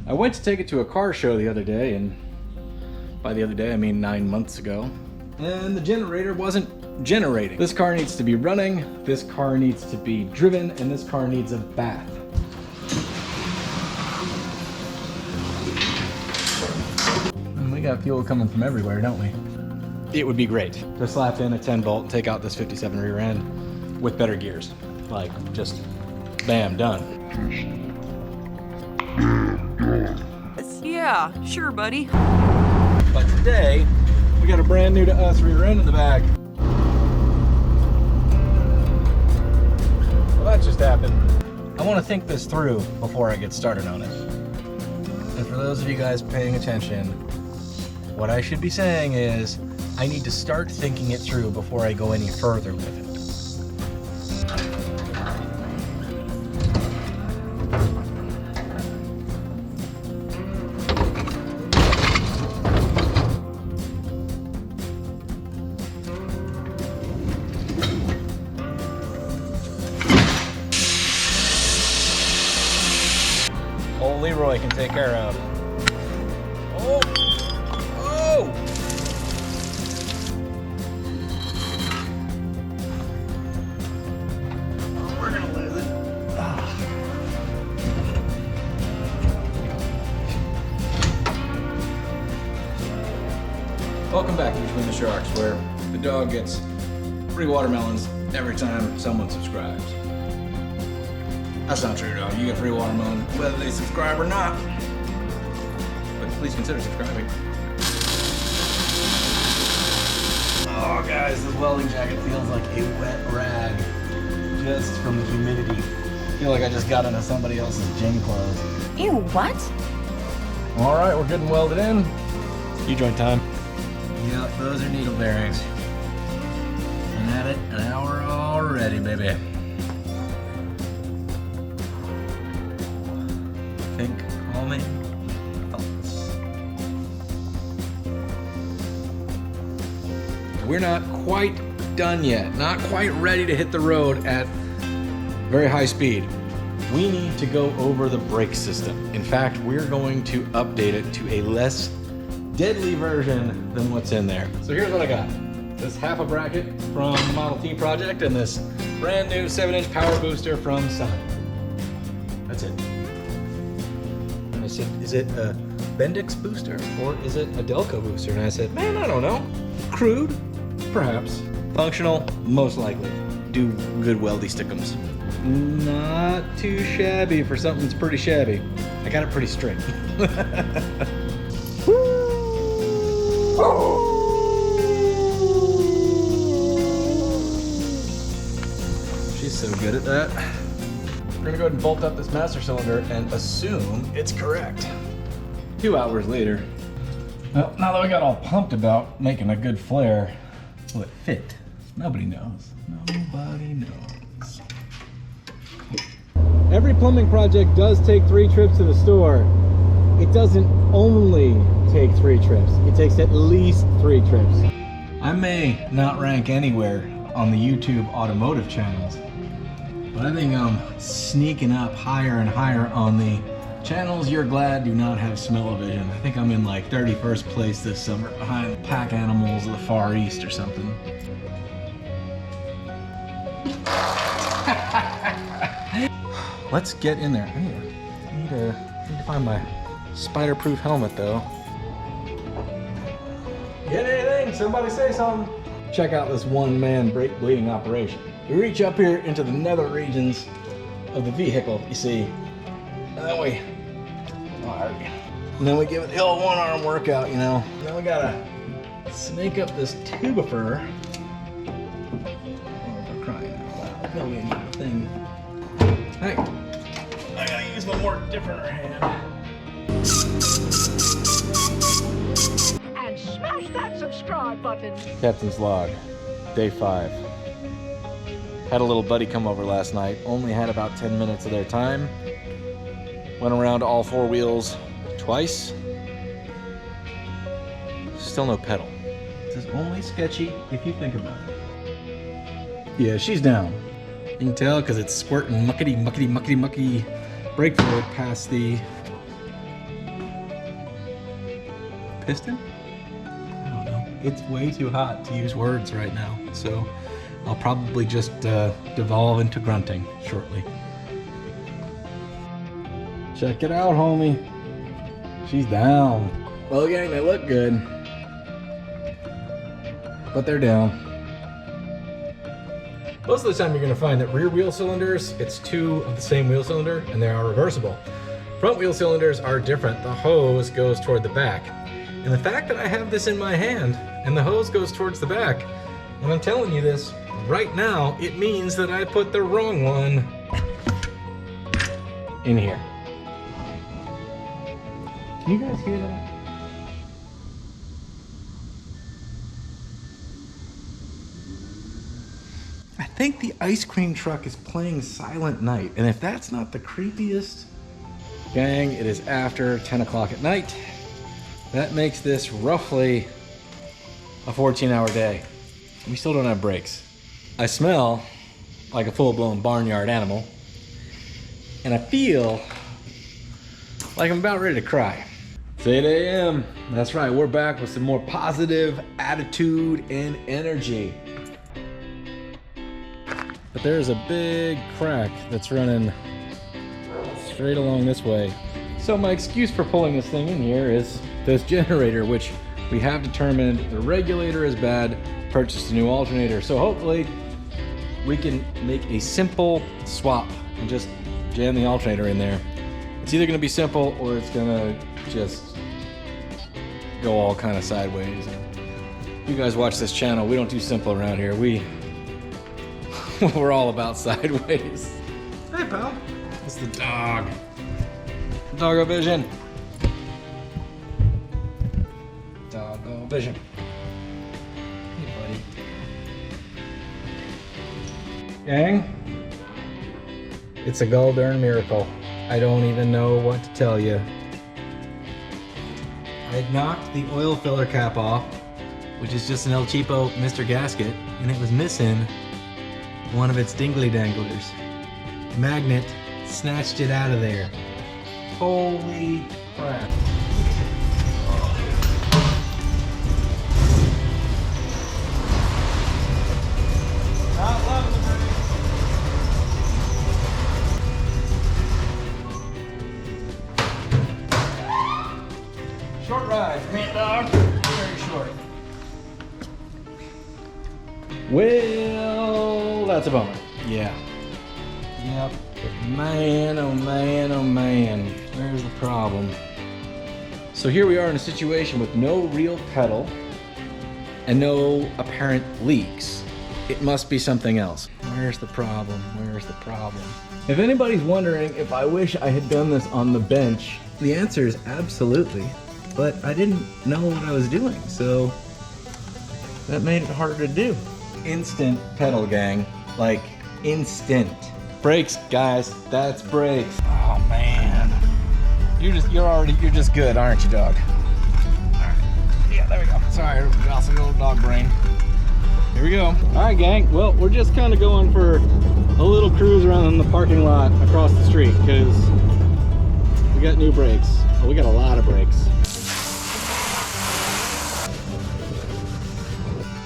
I went to take it to a car show the other day, and by the other day I mean 9 months ago, and the generator wasn't generating. This car needs to be running, this car needs to be driven, and this car needs a bath. And we got fuel coming from everywhere, don't we? It would be great to slap in a 10 volt and take out this 57 rear end with better gears. Like, just bam, done. Yeah, sure, buddy. But today, we got a brand new to us rear end in the back. Well, that just happened. I want to think this through before I get started on it. And for those of you guys paying attention, what I should be saying is, I need to start thinking it through before I go any further with it. Old Leroy can take care of. Oh! Oh! We're gonna lose it. Welcome back to Between the Sharks, where the dog gets free watermelons every time someone subscribes. That's not true, dog. You get free watermelon whether they subscribe or not. But please consider subscribing. Oh, guys, this welding jacket feels like a wet rag just from the humidity. I feel like I just got into somebody else's gym clothes. Ew, what? All right, we're getting welded in. U-joint time. Yep, those are needle bearings. Been at it an hour already, baby. Think calming thoughts. We're not quite done yet. Not quite ready to hit the road at very high speed. We need to go over the brake system. In fact, we're going to update it to a less deadly version than what's in there. So here's what I got. This half a bracket from the Model T project and this brand new 7-inch power booster from Summit. That's it. And I said, is it a Bendix booster or is it a Delco booster? And I said, man, I don't know. Crude? Perhaps. Functional? Most likely. Do good weldy stickums. Not too shabby for something that's pretty shabby. I got it pretty straight. She's so good at that. We're gonna go ahead and bolt up this master cylinder and assume it's correct. 2 hours later. Well, now that we got all pumped about making a good flare, will it fit? Nobody knows. Nobody knows. Every plumbing project does take 3 trips to the store. It doesn't only take 3 trips. It takes at least 3 trips. I may not rank anywhere on the YouTube automotive channels, but I think I'm sneaking up higher and higher on the channels you're glad do not have smell-o-vision. I think I'm in like 31st place this summer behind Pack Animals of the Far East or something. Let's get in there. I need to find my spider-proof helmet though. Get anything? Somebody say something. Check out this one-man brake bleeding operation. We reach up here into the nether regions of the vehicle, you see, and then we give it the old one-arm workout, you know. And then we gotta snake up this tubifer. Oh, for crying out loud. No, we need a thing. Hey, I gotta use my more different hand. And smash that subscribe button. Captain's log, day 5. Had a little buddy come over last night. Only had about 10 minutes of their time. Went around all 4 wheels twice. Still no pedal. This is only sketchy if you think about it. Yeah, she's down. You can tell because it's squirting muckety brake fluid past the piston? I don't know. It's way too hot to use words right now, so I'll probably just devolve into grunting shortly. Check it out, homie. She's down. Well, gang, they look good, but they're down. Most of the time you're gonna find that rear wheel cylinders, it's two of the same wheel cylinder and they are reversible. Front wheel cylinders are different. The hose goes toward the back. And the fact that I have this in my hand and the hose goes towards the back, and I'm telling you this right now, it means that I put the wrong one in here. Can you guys hear that? I think the ice cream truck is playing Silent Night, and if that's not the creepiest... Gang, it is after 10 o'clock at night. That makes this roughly a 14-hour day. We still don't have brakes. I smell like a full-blown barnyard animal, and I feel like I'm about ready to cry. It's 8 a.m. That's right, we're back with some more positive attitude and energy. But there's a big crack that's running straight along this way. So my excuse for pulling this thing in here is this generator, which we have determined the regulator is bad, purchased a new alternator. So hopefully we can make a simple swap and just jam the alternator in there. It's either gonna be simple or it's gonna just go all kind of sideways. You guys watch this channel, we don't do simple around here. We're all about sideways. Hey, pal. It's the dog. Doggo vision. Doggo vision. Hey, buddy. Gang, it's a goddamn miracle. I don't even know what to tell you. I knocked the oil filler cap off, which is just an El Cheapo Mr. Gasket, and it was missing one of its dingly danglers. Magnet snatched it out of there. Holy crap. Not loving it. Short ride for me, dog. Very short. Well, that's a bummer. Yeah. Yep. But man, oh man, oh man. Where's the problem? So here we are in a situation with no real pedal and no apparent leaks. It must be something else. Where's the problem? Where's the problem? If anybody's wondering if I wish I had done this on the bench, the answer is absolutely. But I didn't know what I was doing, so that made it harder to do. Instant pedal, gang. Like, instant. Brakes, guys. That's brakes. Oh man. You're just good, aren't you, dog? Alright. Yeah, there we go. Sorry, also a little dog brain. Here we go. Alright, gang. Well, we're just kind of going for a little cruise around the parking lot across the street because we got new brakes. Oh, we got a lot of brakes.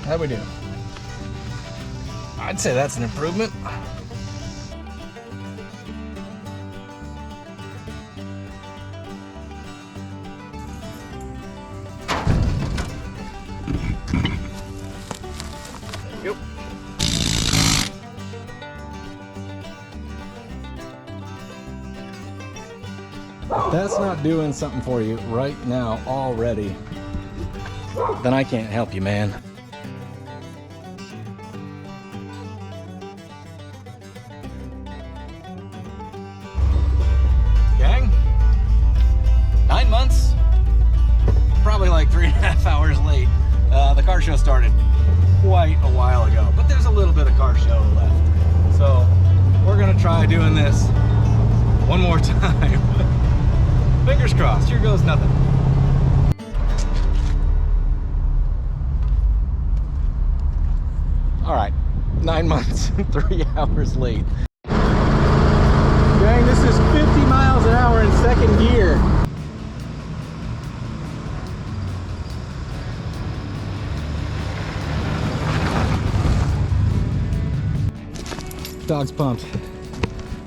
How'd we do? I'd say that's an improvement. Yep. If that's not doing something for you right now already, then I can't help you, man. Gang, 9 months, probably like 3.5 hours late. The car show started quite a while ago, but there's a little bit of car show left. So we're gonna try doing this one more time. Fingers crossed, here goes nothing. All right, 9 months and 3 hours late. Dang, this is 50 miles an hour in second gear. dog's pumped.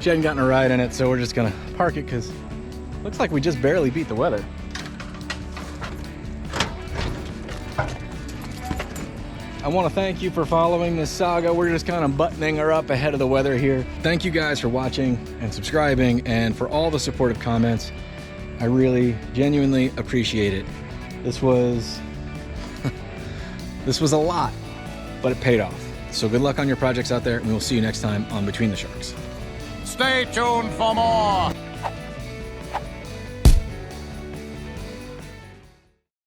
She hadn't gotten a ride in it, so we're just gonna park it because looks like we just barely beat the weather. I want to thank you for following this saga. We're just kind of buttoning her up ahead of the weather here. Thank you guys for watching and subscribing and for all the supportive comments. I really, genuinely appreciate it. This was a lot, but it paid off. So good luck on your projects out there, and we'll see you next time on Between the Sharks. Stay tuned for more.